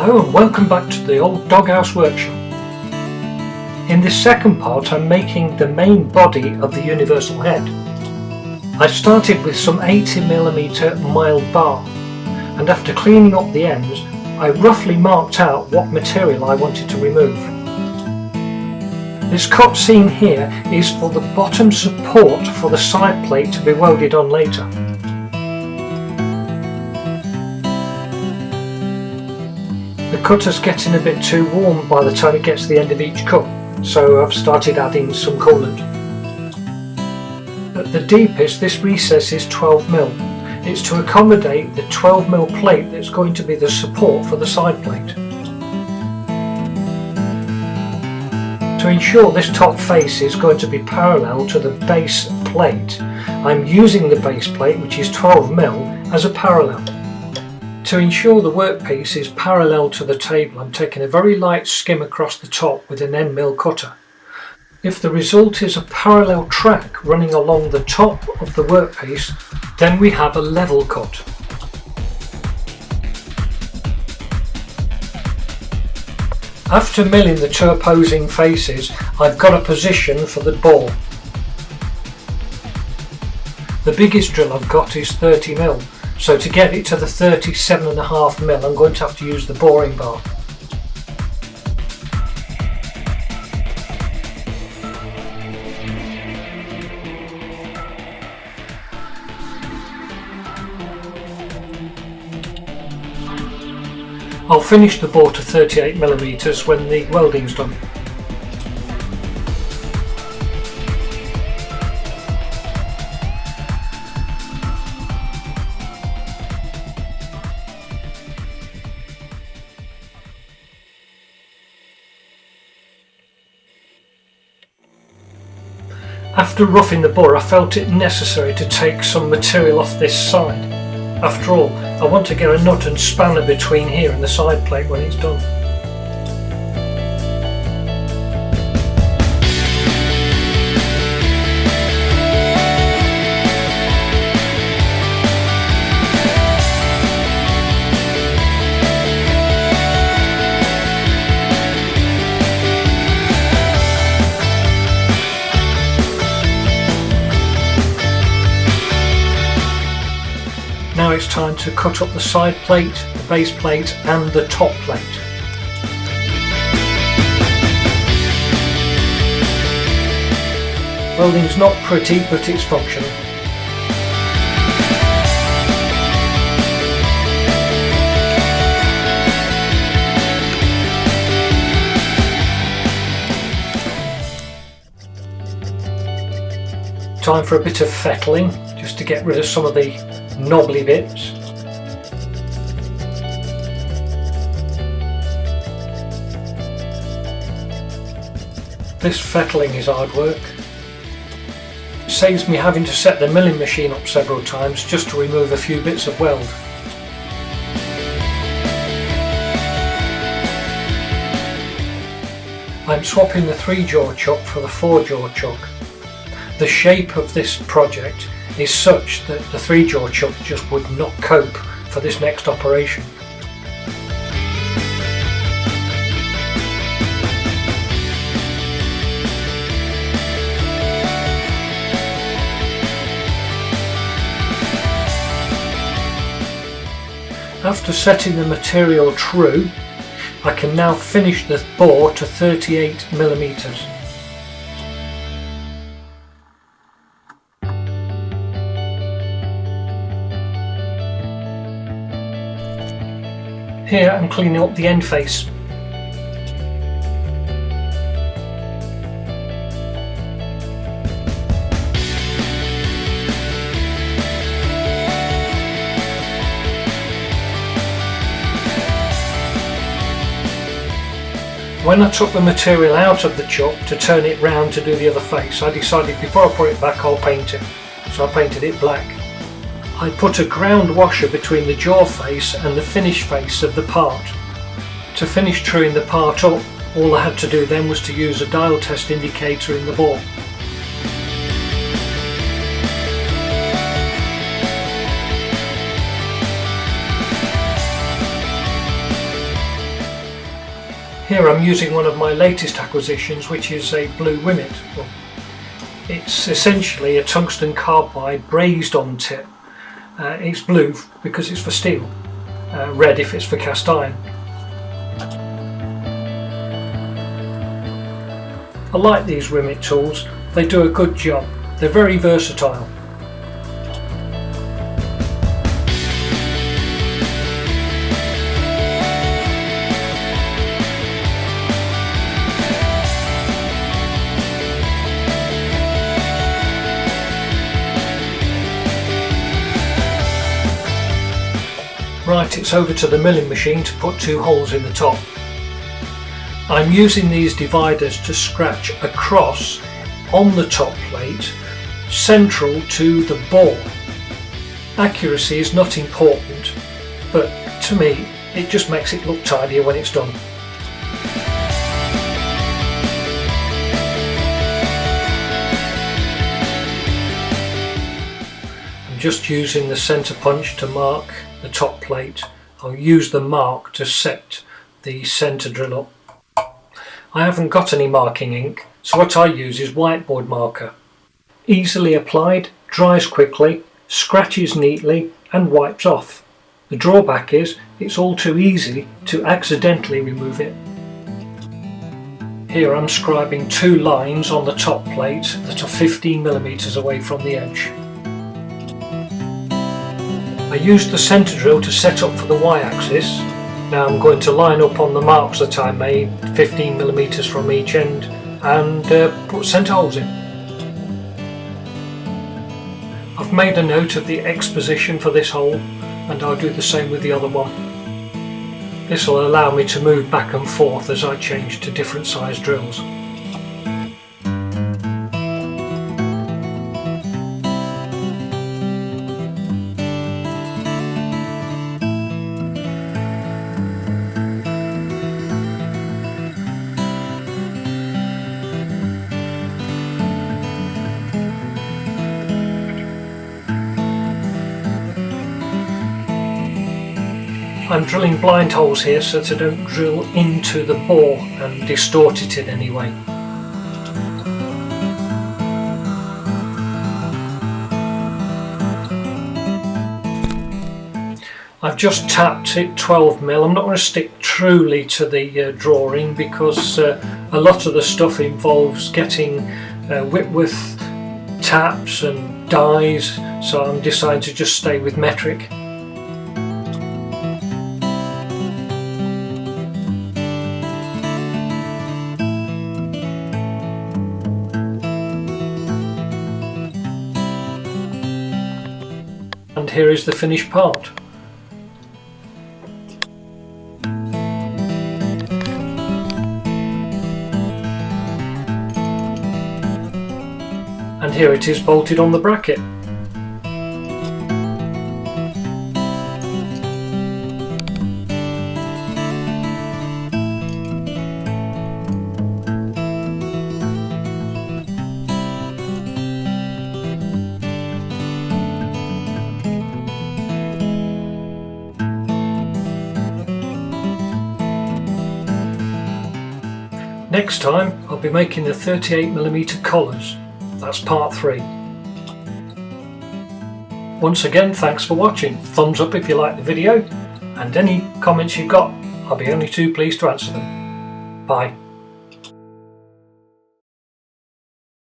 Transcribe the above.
Hello and welcome back to the old doghouse workshop. In this second part I'm making the main body of the universal head. I started with some 80mm mild bar, and after cleaning up the ends I roughly marked out what material I wanted to remove. This cut seen here is for the bottom support for the side plate to be welded on later. The cutter's getting a bit too warm by the time it gets to the end of each cut, so I've started adding some coolant. At the deepest this recess is 12mm. It's to accommodate the 12mm plate that's going to be the support for the side plate. To ensure this top face is going to be parallel to the base plate, I'm using the base plate, which is 12mm, as a parallel. To ensure the workpiece is parallel to the table, I'm taking a very light skim across the top with an end mill cutter. If the result is a parallel track running along the top of the workpiece, then we have a level cut. After milling the two opposing faces, I've got a position for the bore. The biggest drill I've got is 30mm. So to get it to the 37.5mm I'm going to have to use the boring bar. I'll finish the bore to 38mm when the welding's done. After roughing the bore I felt it necessary to take some material off this side. After all, I want to get a nut and spanner between here and the side plate when it's done. Now it's time to cut up the side plate, the base plate and the top plate. Welding's not pretty, but it's functional. Time for a bit of fettling, just to get rid of some of the knobbly bits. This fettling is hard work. It saves me having to set the milling machine up several times just to remove a few bits of weld. I'm swapping the 3-jaw chuck for the 4-jaw chuck. The shape of this project is such that the 3-jaw chuck just would not cope for this next operation. After setting the material true, I can now finish the bore to 38mm. Here I'm cleaning up the end face. When I took the material out of the chuck to turn it round to do the other face, I decided before I put it back I'll paint it. So I painted it black. I put a ground washer between the jaw face and the finish face of the part. To finish truing the part up, all I had to do then was to use a dial test indicator in the bore. Here I'm using one of my latest acquisitions, which is a blue Wimmet. Well, it's essentially a tungsten carbide brazed on tip. It's blue because it's for steel, red if it's for cast iron. I like these Wimmet tools, they do a good job, they're very versatile. Right, it's over to the milling machine to put 2 holes in the top. I'm using these dividers to scratch across on the top plate, central to the bore. Accuracy is not important, but to me it just makes it look tidier when it's done. I'm just using the centre punch to mark the top plate. I'll use the mark to set the centre drill up. I haven't got any marking ink, so what I use is whiteboard marker. Easily applied, dries quickly, scratches neatly and wipes off. The drawback is it's all too easy to accidentally remove it. Here I'm scribing 2 lines on the top plate that are 15mm away from the edge. I used the centre drill to set up for the y-axis. Now I'm going to line up on the marks that I made, 15mm from each end, and put centre holes in. I've made a note of the X position for this hole, and I'll do the same with the other one. This will allow me to move back and forth as I change to different size drills. I'm drilling blind holes here so that I don't drill into the bore and distort it in any way. I've just tapped it 12mm. I'm not going to stick truly to the drawing because a lot of the stuff involves getting Whitworth taps and dies, so I'm deciding to just stay with metric. And here is the finished part. And here it is bolted on the bracket. Next time I'll be making the 38mm collars. That's part 3. Once again, thanks for watching. Thumbs up if you like the video, and any comments you've got, I'll be only too pleased to answer them. Bye.